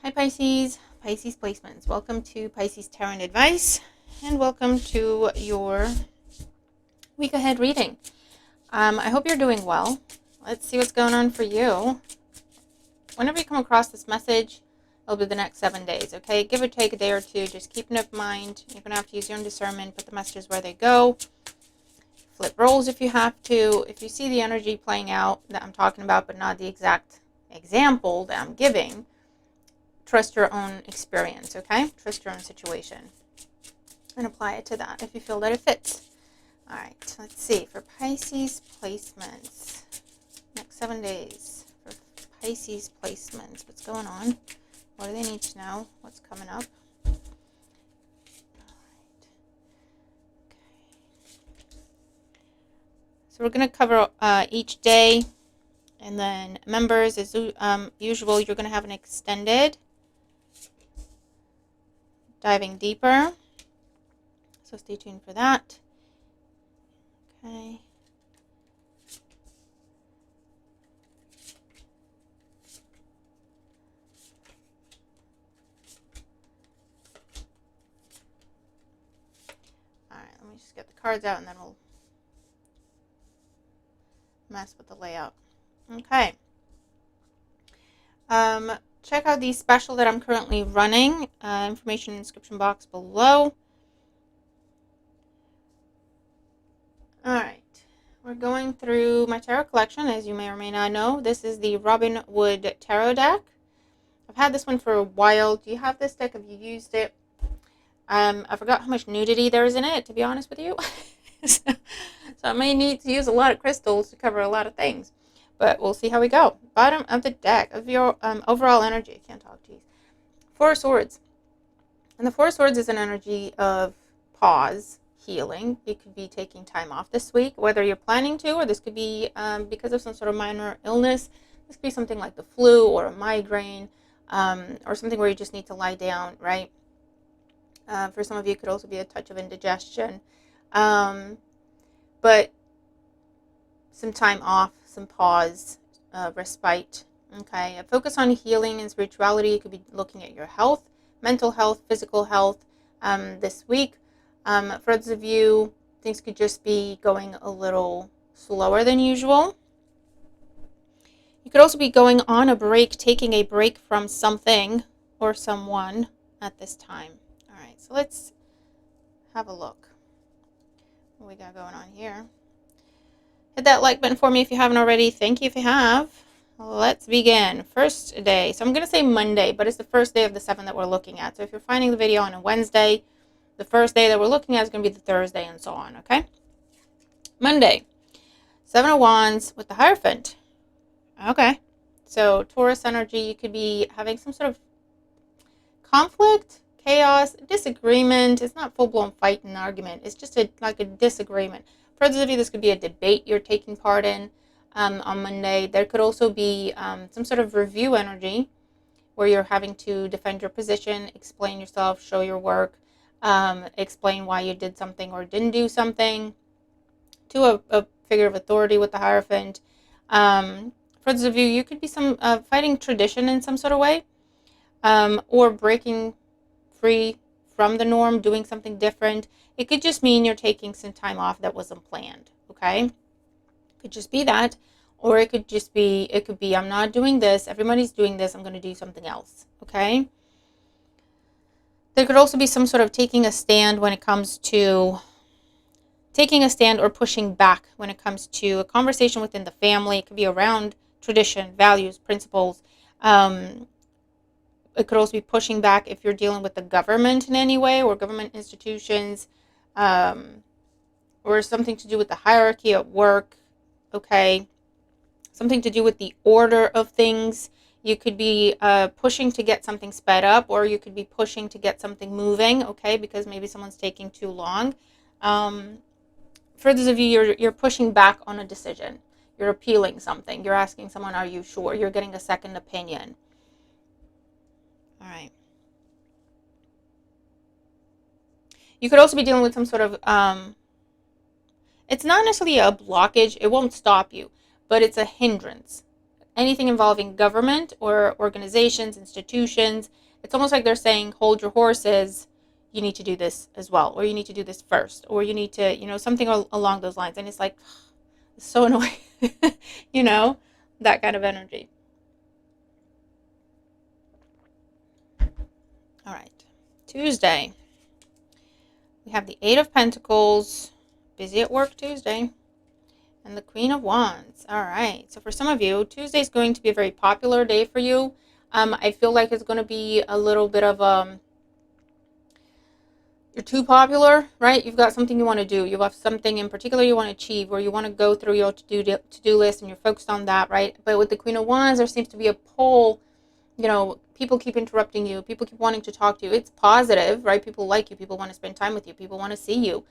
Hi Pisces, Pisces placements. Welcome to Pisces Tarot and Advice, and welcome to your week ahead reading. I hope you're doing well. Let's see what's going on for you. Whenever you come across this message, it'll be the next 7 days, okay? Give or take a day or two. Just keep it in mind. You're going to have to use your own discernment, put the messages where they go. Flip roles if you have to. If you see the energy playing out that I'm talking about, but not the exact example that I'm giving, trust your own experience, okay? Trust your own situation and apply it to that if you feel that it fits. All right, let's see. For Pisces placements, next 7 days for Pisces placements, what's going on? What do they need to know? What's coming up? All right. Okay. So we're going to cover each day, and then members, as usual, you're going to have an extended diving deeper, so stay tuned for that. Okay. Alright, let me just get the cards out and then we'll mess with the layout. Okay. Check out the special that I'm currently running. Information in the description box below. Alright. We're going through my tarot collection, as you may or may not know. This is the Robin Wood Tarot deck. I've had this one for a while. Do you have this deck? Have you used it? I forgot how much nudity there is in it, to be honest with you. So I may need to use a lot of crystals to cover a lot of things. But we'll see how we go. Bottom of the deck, of your overall energy. I can't talk, geez. Four of Swords. And the Four of Swords is an energy of pause, healing. You could be taking time off this week, whether you're planning to, or this could be because of some sort of minor illness. This could be something like the flu or a migraine, or something where you just need to lie down, right? For some of you, it could also be a touch of indigestion. But some time off, some pause, respite. Okay, focus on healing and spirituality. You could be looking at your health, mental health, physical health this week. For those of you, things could just be going a little slower than usual. You could also be going on a break, taking a break from something or someone at this time. All right, so let's have a look. What we got going on here? Hit that like button for me if you haven't already. Thank you if you have. Let's begin. First day. So I'm going to say Monday, but it's the first day of the 7 that we're looking at. So if you're finding the video on a Wednesday, the first day that we're looking at is going to be the Thursday and so on, okay? Monday. 7 of Wands with the Hierophant. Okay. So Taurus energy, you could be having some sort of conflict, chaos, disagreement. It's not full-blown fight and argument. It's just like a disagreement. For those of you, this could be a debate you're taking part in on Monday. There could also be some sort of review energy where you're having to defend your position, explain yourself, show your work, explain why you did something or didn't do something to a figure of authority with the Hierophant. For those of you, you could be fighting tradition in some sort of way, or breaking free from the norm, doing something different. It could just mean you're taking some time off that wasn't planned, okay? It could just be that, or it could be, I'm not doing this, everybody's doing this, I'm going to do something else, okay? There could also be some sort of taking a stand when it comes to taking a stand or pushing back when it comes to a conversation within the family. It could be around tradition, values, principles. It could also be pushing back if you're dealing with the government in any way, or government institutions, or something to do with the hierarchy at work, okay? Something to do with the order of things. You could be pushing to get something sped up, or you could be pushing to get something moving, okay, because maybe someone's taking too long. For those of you, you're pushing back on a decision. You're appealing something. You're asking someone, are you sure? You're getting a second opinion. All right. You could also be dealing with some sort of, it's not necessarily a blockage. It won't stop you, but it's a hindrance. anything involving government or organizations, institutions. It's almost like they're saying, hold your horses. You need to do this as well, or you need to do this first, or you need to, something along those lines. And it's like, it's so annoying, that kind of energy. All right, Tuesday. We have the Eight of Pentacles, busy at work Tuesday, and the Queen of Wands. All right, so for some of you, Tuesday is going to be a very popular day for you. I feel like it's going to be a little bit of you're too popular, right? You've got something you want to do. You have something in particular you want to achieve, or you want to go through your to-do list, and you're focused on that, right? But with the Queen of Wands, there seems to be a pull. People keep interrupting you. People keep wanting to talk to you. It's positive, right? People like you. People want to spend time with you. People want to see you.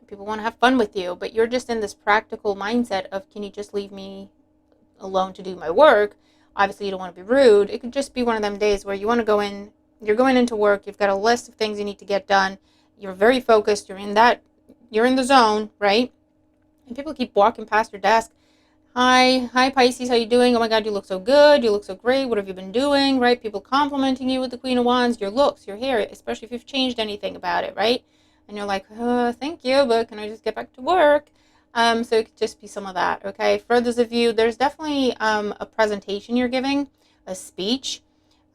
People want to have fun with you. But you're just in this practical mindset of, can you just leave me alone to do my work? Obviously, you don't want to be rude. It could just be one of them days where you want to go in. You're going into work. You've got a list of things you need to get done. You're very focused. You're in the zone, right? And people keep walking past your desk. Hi Pisces, how you doing? Oh my God, you look so good. You look so great. What have you been doing, right? People complimenting you with the Queen of Wands, your looks, your hair, especially if you've changed anything about it, right? And you're like, thank you, but can I just get back to work? So it could just be some of that, okay? For those of you, there's definitely a presentation you're giving, a speech,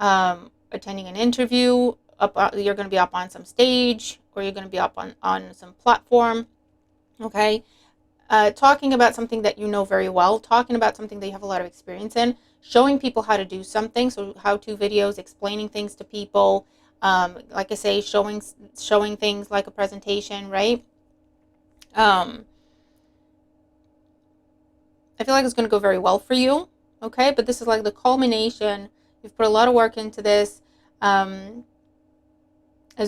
attending an interview. You're going to be up on some stage, or you're going to be up on some platform, okay? Talking about something that you know very well, talking about something that you have a lot of experience in, showing people how to do something, so how-to videos, explaining things to people, like I say, showing things like a presentation, right? I feel like it's going to go very well for you, okay? But this is like the culmination. You've put a lot of work into this. There's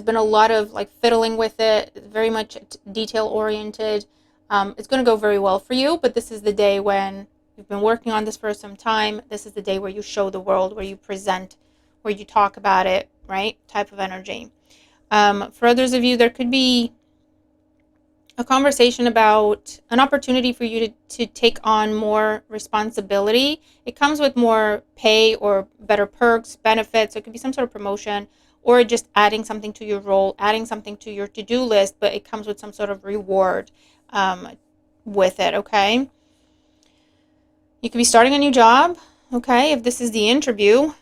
been a lot of like fiddling with it, very much detail oriented. It's going to go very well for you, but this is the day when you've been working on this for some time. This is the day where you show the world, where you present, where you talk about it, right? Type of energy. For others of you, there could be a conversation about an opportunity for you to take on more responsibility. It comes with more pay or better perks, benefits. It could be some sort of promotion, or just adding something to your role, adding something to your to-do list, but it comes with some sort of reward with it, okay? You could be starting a new job, okay? If this is the interview,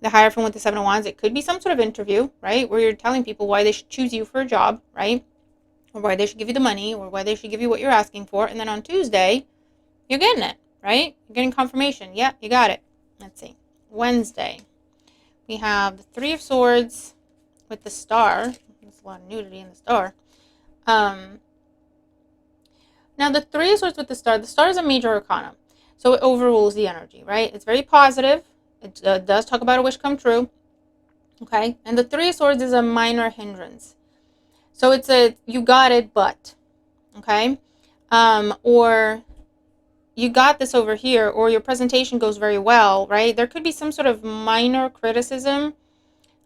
the Hierophant with the Seven of Wands, it could be some sort of interview, right? Where you're telling people why they should choose you for a job, right? Or why they should give you the money, or why they should give you what you're asking for. And then on Tuesday, you're getting it, right? You're getting confirmation. Yeah, you got it. Let's see. Wednesday, we have the Three of Swords with the Star. There's a lot of nudity in the Star. Now, the Three of Swords with the Star is a major arcana. So it overrules the energy, right? It's very positive. It does talk about a wish come true. Okay? And the Three of Swords is a minor hindrance. So it's you got it, but. Okay? Or you got this over here, or your presentation goes very well, right? There could be some sort of minor criticism,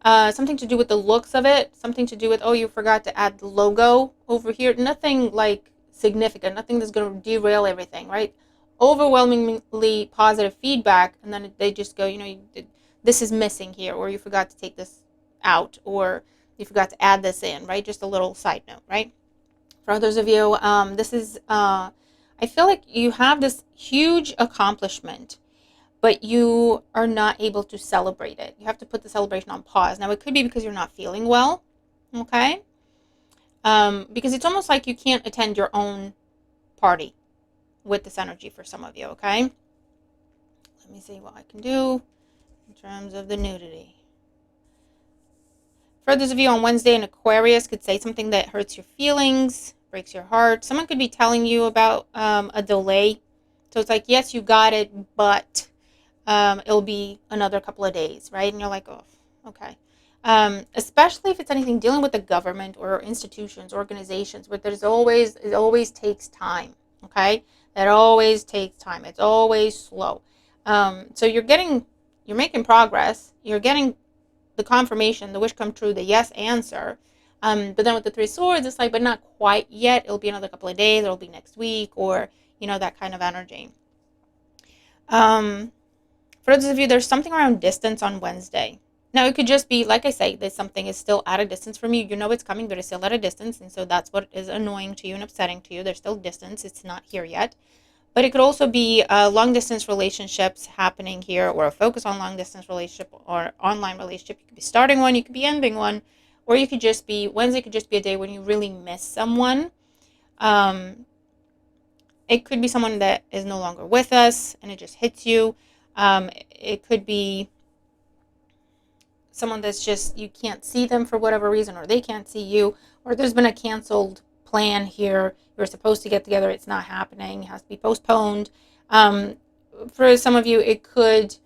something to do with the looks of it, something to do with, oh, you forgot to add the logo over here. Nothing like significant, nothing that's going to derail everything, right? Overwhelmingly positive feedback, and then they just go, this is missing here, or you forgot to take this out, or you forgot to add this in, right? Just a little side note, right? For others of you, this is, I feel like you have this huge accomplishment, but you are not able to celebrate it. You have to put the celebration on pause. Now, it could be because you're not feeling well, okay? Because it's almost like you can't attend your own party with this energy for some of you, okay? Let me see what I can do in terms of the nudity. For those of you on Wednesday, an Aquarius could say something that hurts your feelings, breaks your heart. Someone could be telling you about a delay. So it's like, yes, you got it, but it'll be another couple of days, right? And you're like, oh, okay. Especially if it's anything dealing with the government or institutions, organizations, where it always takes time, okay? It always takes time. It's always slow. So you're making progress. You're getting the confirmation, the wish come true, the yes answer. But then with the Three Swords, it's like, but not quite yet. It'll be another couple of days. It'll be next week, or, that kind of energy. For those of you, there's something around distance on Wednesday. Now, it could just be, like I say, that something is still at a distance from you. You know it's coming, but it's still at a distance. And so that's what is annoying to you and upsetting to you. There's still distance. It's not here yet. But it could also be long distance relationships happening here, or a focus on long distance relationship or online relationship. You could be starting one, you could be ending one, or you could just be, Wednesday could just be a day when you really miss someone. Um, it could be someone that is no longer with us and it just hits you. It could be someone that's just, you can't see them for whatever reason, or they can't see you, or there's been a canceled plan here. You're supposed to get together, it's not happening, it has to be postponed. For some of you, it could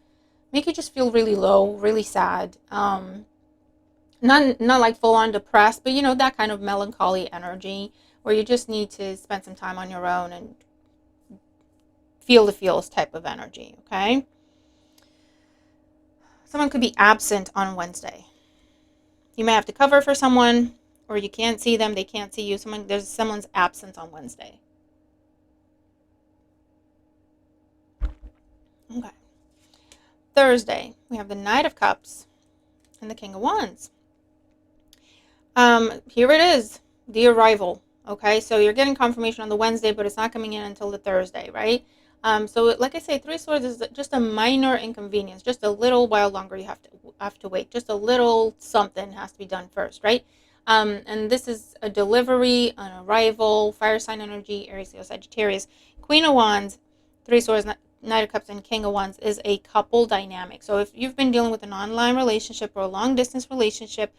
make you just feel really low, really sad. Not like full on depressed, but that kind of melancholy energy where you just need to spend some time on your own and feel the feels type of energy. Okay. Someone could be absent on Wednesday. You may have to cover for someone, or you can't see them, they can't see you. There's someone's absence on Wednesday. Okay. Thursday, we have the Knight of Cups and the King of Wands. Here it is, the arrival. Okay, so you're getting confirmation on the Wednesday, but it's not coming in until the Thursday, right? So like I say, Three of Swords is just a minor inconvenience, just a little while longer you have to wait. Just a little something has to be done first, right? And this is a delivery, an arrival, fire sign energy, Aries, Leo, Sagittarius. Queen of Wands, Three of Swords, Knight of Cups, and King of Wands is a couple dynamic. So if you've been dealing with an online relationship or a long distance relationship,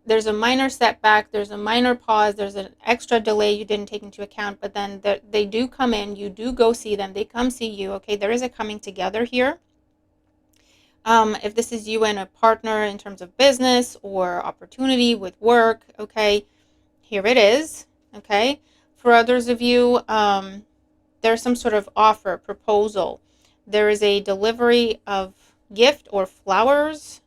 there's a minor setback, there's a minor pause, there's an extra delay you didn't take into account, but then they do come in, you do go see them, they come see you. Okay, there is a coming together here. If this is you and a partner in terms of business or opportunity with work, okay, here it is. Okay, for others of you, there's some sort of offer, proposal. There is a delivery of gift or flowers.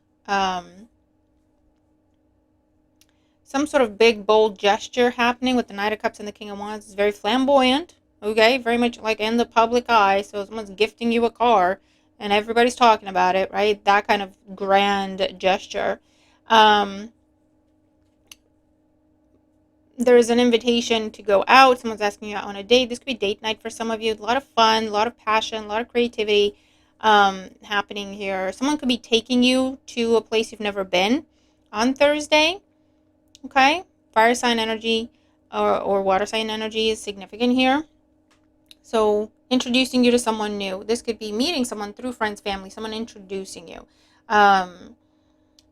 Some sort of big, bold gesture happening with the Knight of Cups and the King of Wands. It's very flamboyant, okay? Very much like in the public eye. So someone's gifting you a car and everybody's talking about it, right? That kind of grand gesture. There's an invitation to go out. Someone's asking you out on a date. This could be date night for some of you. A lot of fun, a lot of passion, a lot of creativity happening here. Someone could be taking you to a place you've never been on Thursday. Okay, fire sign energy or water sign energy is significant here. So introducing you to someone new. This could be meeting someone through friends, family, someone introducing you.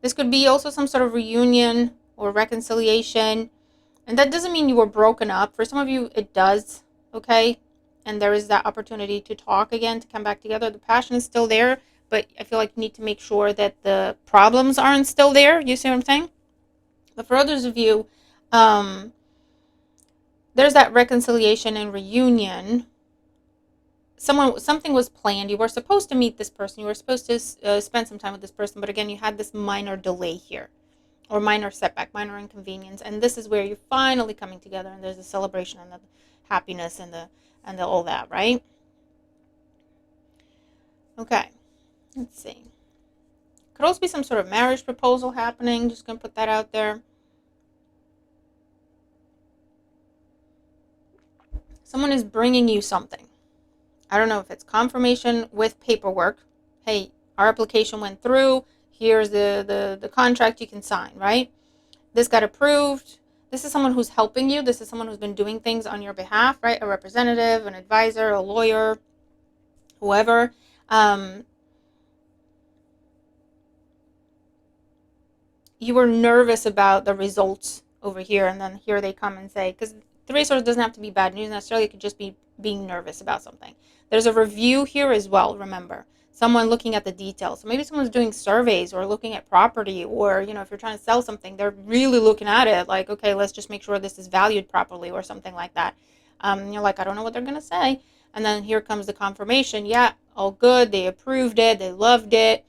This could be also some sort of reunion or reconciliation. And that doesn't mean you were broken up. For some of you, it does, okay? And there is that opportunity to talk again, to come back together. The passion is still there, but I feel like you need to make sure that the problems aren't still there. You see what I'm saying? But for others of you, there's that reconciliation and reunion. Something was planned. You were supposed to meet this person. You were supposed to spend some time with this person. But again, you had this minor delay here, or minor setback, minor inconvenience. And this is where you're finally coming together. And there's a celebration and the happiness and the all that, right? Okay, let's see. Could also be some sort of marriage proposal happening. Just gonna put that out there. Someone is bringing you something. I don't know if it's confirmation with paperwork. Hey, our application went through. Here's the contract you can sign, right? This got approved. This is someone who's helping you. This is someone who's been doing things on your behalf, right? A representative, an advisor, a lawyer, whoever. You were nervous about the results over here, and then here they come and say, because Three of Swords doesn't have to be bad news necessarily. It could just be being nervous about something. There's a review here as well, remember. Someone looking at the details. So maybe someone's doing surveys or looking at property, or, if you're trying to sell something, they're really looking at it like, okay, let's just make sure this is valued properly or something like that. You're like, I don't know what they're going to say. And then here comes the confirmation. Yeah, all good. They approved it. They loved it.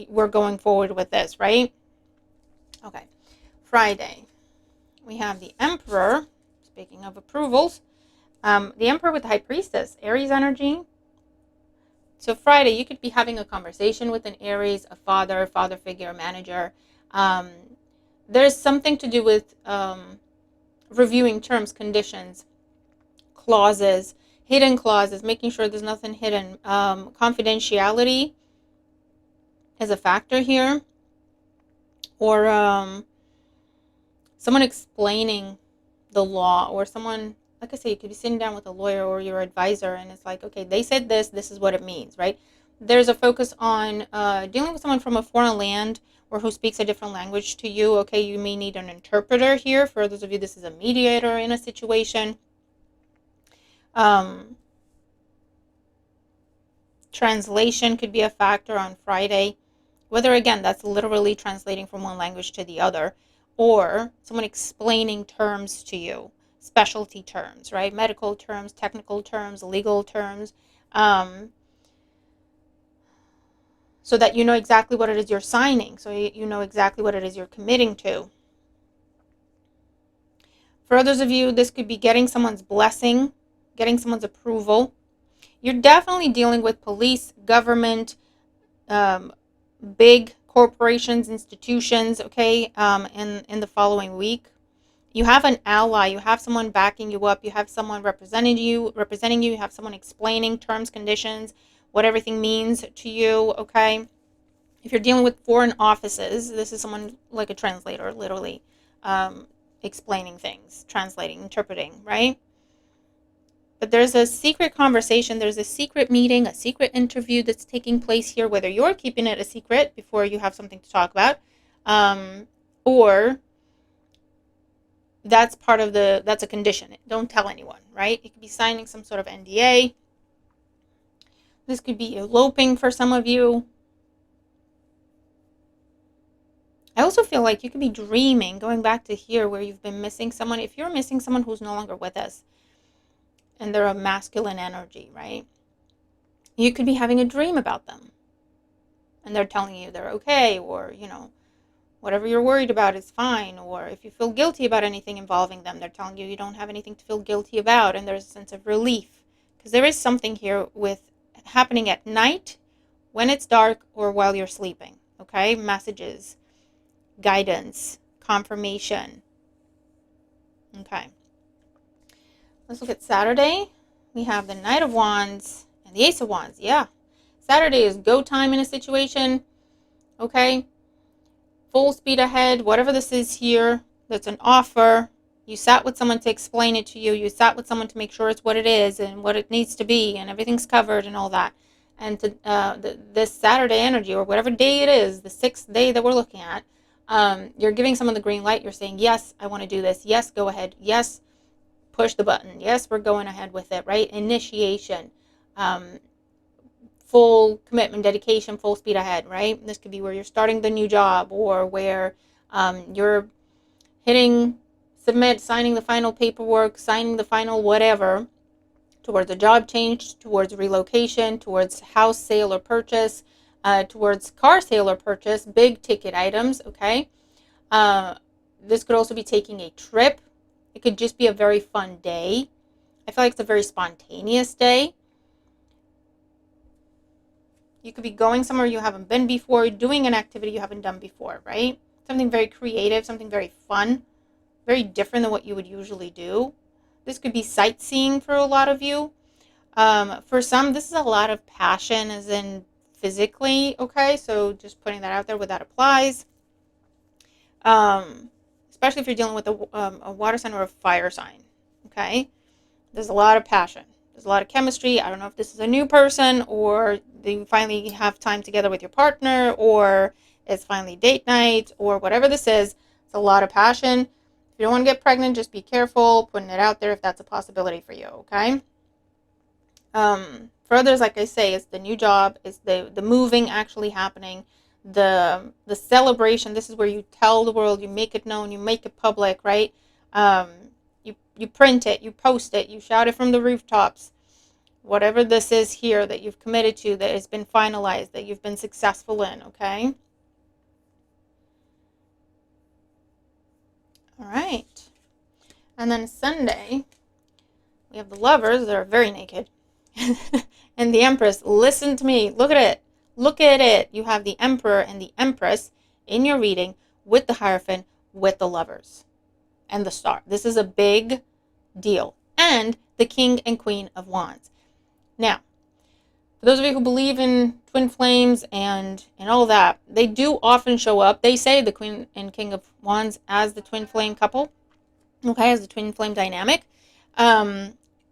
We're going forward with this, right? Okay. Friday, we have the Emperor. Speaking of approvals, the Emperor with the High Priestess, Aries energy. So Friday, you could be having a conversation with an Aries, a father figure, a manager. Um, there's something to do with reviewing terms, conditions, clauses, hidden clauses, making sure there's nothing hidden. Confidentiality is a factor here. Or someone explaining the law, or someone, like I say, you could be sitting down with a lawyer or your advisor, and it's like, okay, they said this is what it means, right? There's a focus on dealing with someone from a foreign land or who speaks a different language to you. Okay, you may need an interpreter here. For those of you, this is a mediator in a situation. Translation could be a factor on Friday. Whether, again, that's literally translating from one language to the other, or someone explaining terms to you, specialty terms, right? Medical terms, technical terms, legal terms, so that you know exactly what it is you're signing, so you know exactly what it is you're committing to. For others of you, this could be getting someone's blessing, getting someone's approval. You're definitely dealing with police, government, big corporations, institutions, okay, in the following week. You have an ally, you have someone backing you up, you have someone representing you, you have someone explaining terms, conditions, what everything means to you, okay? If you're dealing with foreign offices, this is someone like a translator, literally, explaining things, translating, interpreting, right? But there's a secret conversation, there's a secret meeting, a secret interview that's taking place here, whether you're keeping it a secret before you have something to talk about, or that's a condition. Don't tell anyone, right? You could be signing some sort of NDA. This could be eloping for some of you. I also feel like you could be dreaming, going back to here where you've been missing someone. If you're missing someone who's no longer with us, and they're a masculine energy, right? You could be having a dream about them. And they're telling you they're okay, or, whatever you're worried about is fine. Or if you feel guilty about anything involving them, they're telling you don't have anything to feel guilty about, and there's a sense of relief. Because there is something here with happening at night, when it's dark, or while you're sleeping, okay? Messages, guidance, confirmation. Okay. Let's look at Saturday. We have the Knight of Wands and the Ace of Wands. Yeah. Saturday is go time in a situation. Okay. Full speed ahead. Whatever this is here, that's an offer. You sat with someone to explain it to you. You sat with someone to make sure it's what it is and what it needs to be and everything's covered and all that. And this Saturday energy, or whatever day it is, the 6th day that we're looking at, you're giving someone the green light. You're saying, yes, I want to do this. Yes, go ahead. Yes, push the button. Yes, we're going ahead with it, right? Initiation, full commitment, dedication, full speed ahead, right? This could be where you're starting the new job, or where you're hitting submit, signing the final paperwork, signing the final whatever, towards a job change, towards relocation, towards house sale or purchase, towards car sale or purchase, big ticket items, okay? This could also be taking a trip. It could just be a very fun day. I feel like it's a very spontaneous day. You could be going somewhere you haven't been before, doing an activity you haven't done before, right? Something very creative, something very fun, very different than what you would usually do. This could be sightseeing for a lot of you. For some, this is a lot of passion, as in physically, okay? So just putting that out there where that applies. Especially if you're dealing with a water sign or a fire sign, okay? There's a lot of passion. There's a lot of chemistry. I don't know if this is a new person, or you finally have time together with your partner, or it's finally date night, or whatever this is. It's a lot of passion. If you don't want to get pregnant, just be careful putting it out there if that's a possibility for you, okay? For others, like I say, it's the new job, it's the moving actually happening, the celebration. This is where you tell the world, you make it known, you make it public, right? You print it, you post it, you shout it from the rooftops. Whatever this is here that you've committed to, that has been finalized, that you've been successful in, okay? All right. And then Sunday, we have the Lovers that are very naked. and the Empress. Listen to me. Look at it. Look at it. You have the Emperor and the Empress in your reading with the Hierophant, with the Lovers, and the Star. This is a big deal. And the King and Queen of Wands. Now, for those of you who believe in twin flames and all that, they do often show up. They say the Queen and King of Wands as the twin flame couple, okay, as the twin flame dynamic,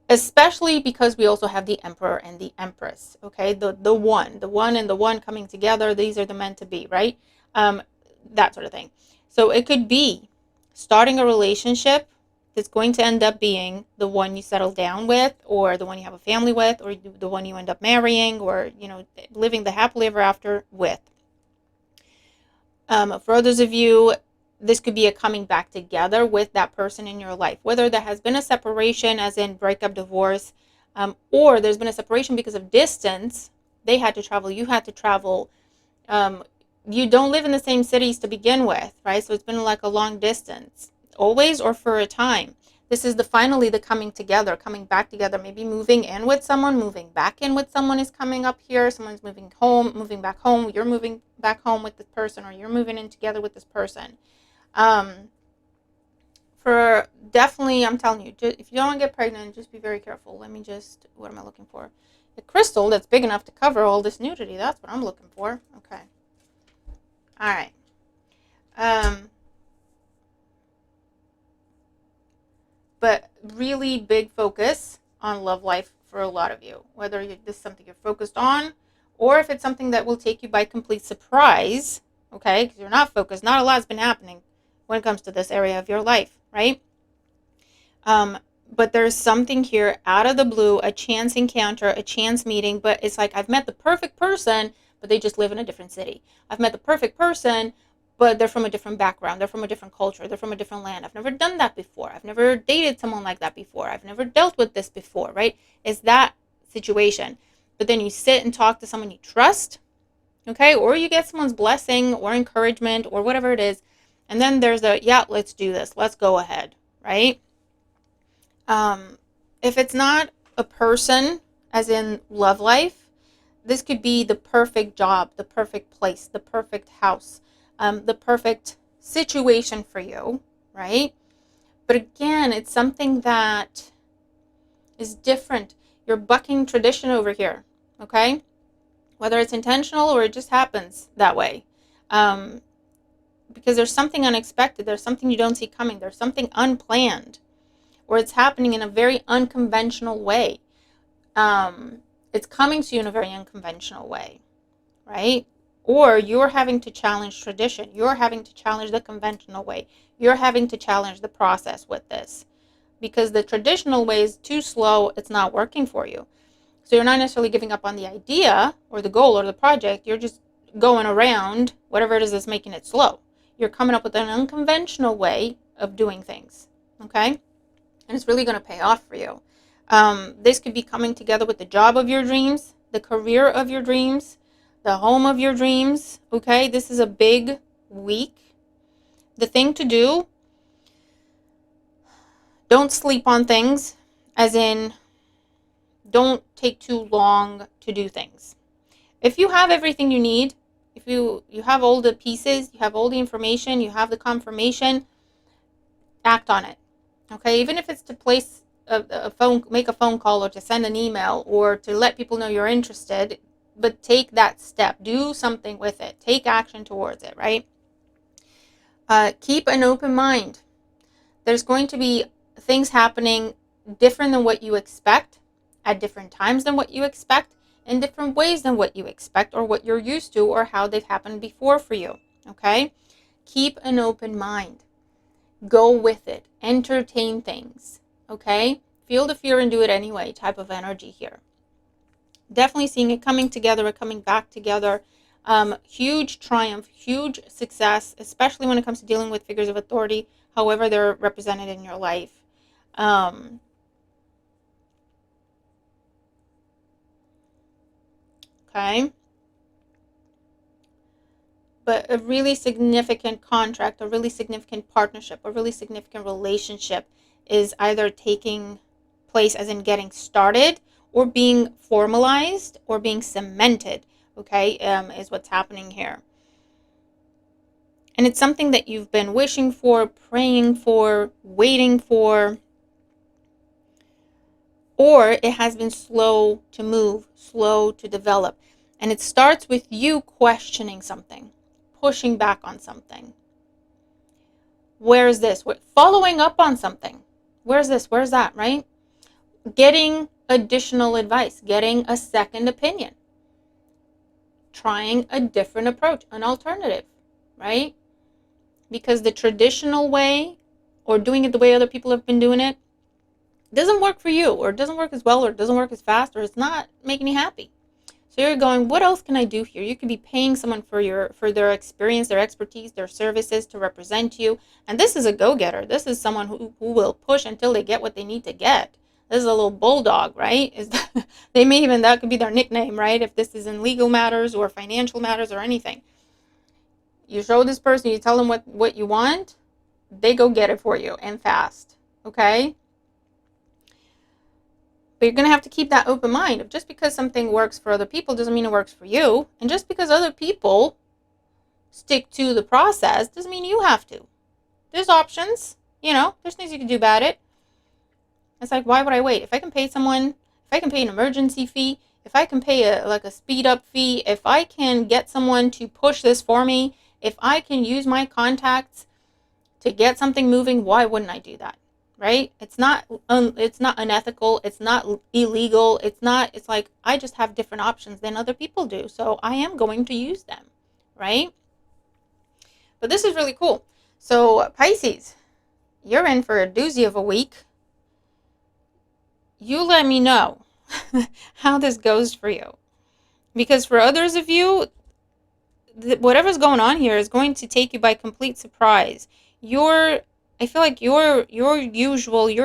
especially because we also have the Emperor and the Empress, okay, the one and the one coming together. These are the meant to be, right? That sort of thing. So it could be starting a relationship that's going to end up being the one you settle down with, or the one you have a family with, or the one you end up marrying, or, you know, living the happily ever after with. For others of you, this could be a coming back together with that person in your life, whether there has been a separation, as in breakup, divorce, or there's been a separation because of distance. They had to travel, you had to travel. You don't live in the same cities to begin with, right? So it's been like a long distance, always or for a time. This is finally the coming together, coming back together, maybe moving in with someone, moving back in with someone is coming up here. Someone's moving home, moving back home. You're moving back home with this person, or you're moving in together with this person. For definitely, I'm telling you, if you don't want to get pregnant, just be very careful. Let me just, what am I looking for? A crystal that's big enough to cover all this nudity. That's what I'm looking for. Okay. All right. But really big focus on love life for a lot of you, whether this is something you're focused on, or if it's something that will take you by complete surprise, okay, because you're not focused. Not a lot's been happening when it comes to this area of your life, right? But there's something here out of the blue, a chance encounter, a chance meeting, but it's like I've met the perfect person, but they just live in a different city. I've met the perfect person, but they're from a different background. They're from a different culture. They're from a different land. I've never done that before. I've never dated someone like that before. I've never dealt with this before, right? It's that situation. But then you sit and talk to someone you trust, okay? Or you get someone's blessing or encouragement or whatever it is. And then there's yeah, let's do this. Let's go ahead, right? If it's not a person, as in love life, this could be the perfect job, the perfect place, the perfect house, the perfect situation for you, right? But again, it's something that is different. You're bucking tradition over here, okay? Whether it's intentional or it just happens that way. Because there's something unexpected. There's something you don't see coming. There's something unplanned. Or it's happening in a very unconventional way. It's coming to you in a very unconventional way, right? Or you're having to challenge tradition. You're having to challenge the conventional way. You're having to challenge the process with this. Because the traditional way is too slow. It's not working for you. So you're not necessarily giving up on the idea or the goal or the project. You're just going around whatever it is that's making it slow. You're coming up with an unconventional way of doing things, okay? And it's really going to pay off for you. This could be coming together with the job of your dreams, the career of your dreams, the home of your dreams, okay? This is a big week. The thing to do, don't sleep on things, as in don't take too long to do things. If you have everything you need, if you have all the pieces, you have all the information, you have the confirmation, act on it. Okay, even if it's to place a phone, make a phone call, or to send an email, or to let people know you're interested, but take that step. Do something with it. Take action towards it, right? Keep an open mind. There's going to be things happening different than what you expect, at different times than what you expect, in different ways than what you expect, or what you're used to, or how they've happened before for you, okay? Keep an open mind. Go with it. Entertain things, okay? Feel the fear and do it anyway type of energy here. Definitely seeing it coming together, coming back together. Huge triumph, huge success, especially when it comes to dealing with figures of authority, however they're represented in your life. Okay? But a really significant contract, a really significant partnership, a really significant relationship is either taking place, as in getting started, or being formalized or being cemented, okay, is what's happening here. And it's something that you've been wishing for, praying for, waiting for, or it has been slow to move, slow to develop. And it starts with you questioning something, pushing back on something. Where is this? Following up on something. Where's this? Where's that, right? Getting additional advice, getting a second opinion, trying a different approach, an alternative, right? Because the traditional way, or doing it the way other people have been doing it, doesn't work for you, or it doesn't work as well, or it doesn't work as fast, or it's not making you happy. So you're going, what else can I do here? You could be paying someone for their experience, their expertise, their services to represent you. And this is a go-getter. This is someone who will push until they get what they need to get. This is a little bulldog, right? They may even, that could be their nickname, right? If this is in legal matters or financial matters or anything. You show this person, you tell them what you want, they go get it for you, and fast, okay? But you're going to have to keep that open mind of just because something works for other people doesn't mean it works for you. And just because other people stick to the process doesn't mean you have to. There's options, there's things you can do about it. It's like, why would I wait? If I can pay someone, if I can pay an emergency fee, if I can pay a speed up fee, if I can get someone to push this for me, if I can use my contacts to get something moving, why wouldn't I do that? Right? It's not unethical. It's not illegal. It's like I just have different options than other people do. So I am going to use them. Right? But this is really cool. So Pisces, you're in for a doozy of a week. You let me know how this goes for you. Because for others of you, whatever's going on here is going to take you by complete surprise. I feel like your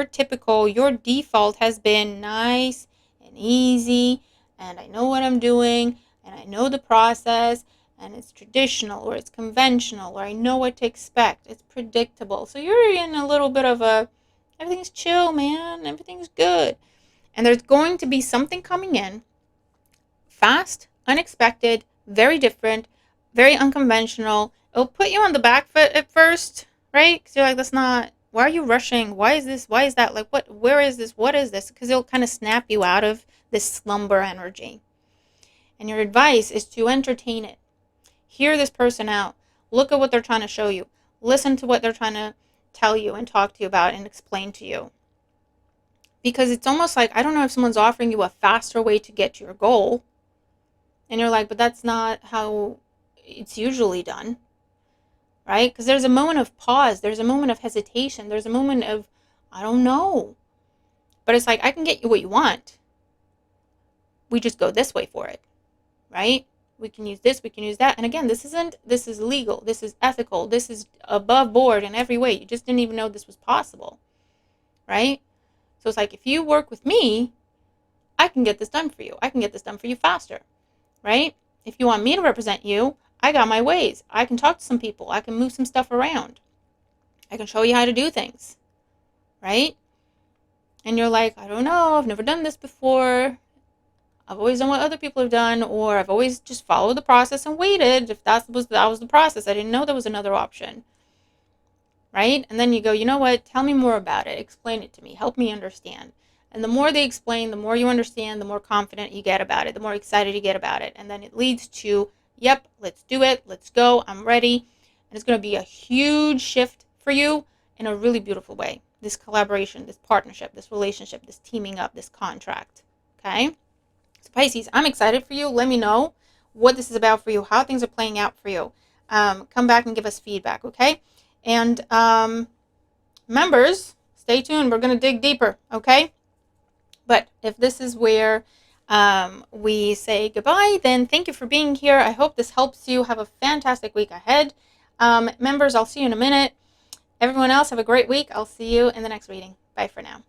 typical, your default has been nice and easy, and I know what I'm doing, and I know the process, and it's traditional, or it's conventional, or I know what to expect. It's predictable. So you're in a little bit of everything's chill, man. Everything's good. And there's going to be something coming in fast, unexpected, very different, very unconventional. It'll put you on the back foot at first, right? Because you're like, that's not, why are you rushing? Why is this? Why is that? Like, where is this? What is this? Because it'll kind of snap you out of this slumber energy. And your advice is to entertain it. Hear this person out. Look at what they're trying to show you. Listen to what they're trying to tell you and talk to you about and explain to you. Because it's almost like, I don't know if someone's offering you a faster way to get to your goal. And you're like, but that's not how it's usually done. Right? Because there's a moment of pause. There's a moment of hesitation. There's a moment of, I don't know. But it's like, I can get you what you want. We just go this way for it. Right? We can use this. We can use that. And again, this is legal. This is ethical. This is above board in every way. You just didn't even know this was possible. Right? So it's like, if you work with me, I can get this done for you. I can get this done for you faster. Right? If you want me to represent you, I got my ways. I can talk to some people. I can move some stuff around. I can show you how to do things. Right? And you're like, I don't know. I've never done this before. I've always done what other people have done, or I've always just followed the process and waited. If that was the process, I didn't know there was another option. Right? And then you go, you know what? Tell me more about it. Explain it to me. Help me understand. And the more they explain, the more you understand, the more confident you get about it, the more excited you get about it. And then it leads to, yep, let's do it. Let's go. I'm ready. And it's going to be a huge shift for you in a really beautiful way. This collaboration, this partnership, this relationship, this teaming up, this contract. Okay? So Pisces, I'm excited for you. Let me know what this is about for you, how things are playing out for you. Come back and give us feedback, okay? And members, stay tuned. We're going to dig deeper, okay? But if this is where we say goodbye, then thank you for being here. I hope this helps you. Have a fantastic week ahead. Members, I'll see you in a minute. Everyone else, have a great week. I'll see you in the next reading. Bye for now.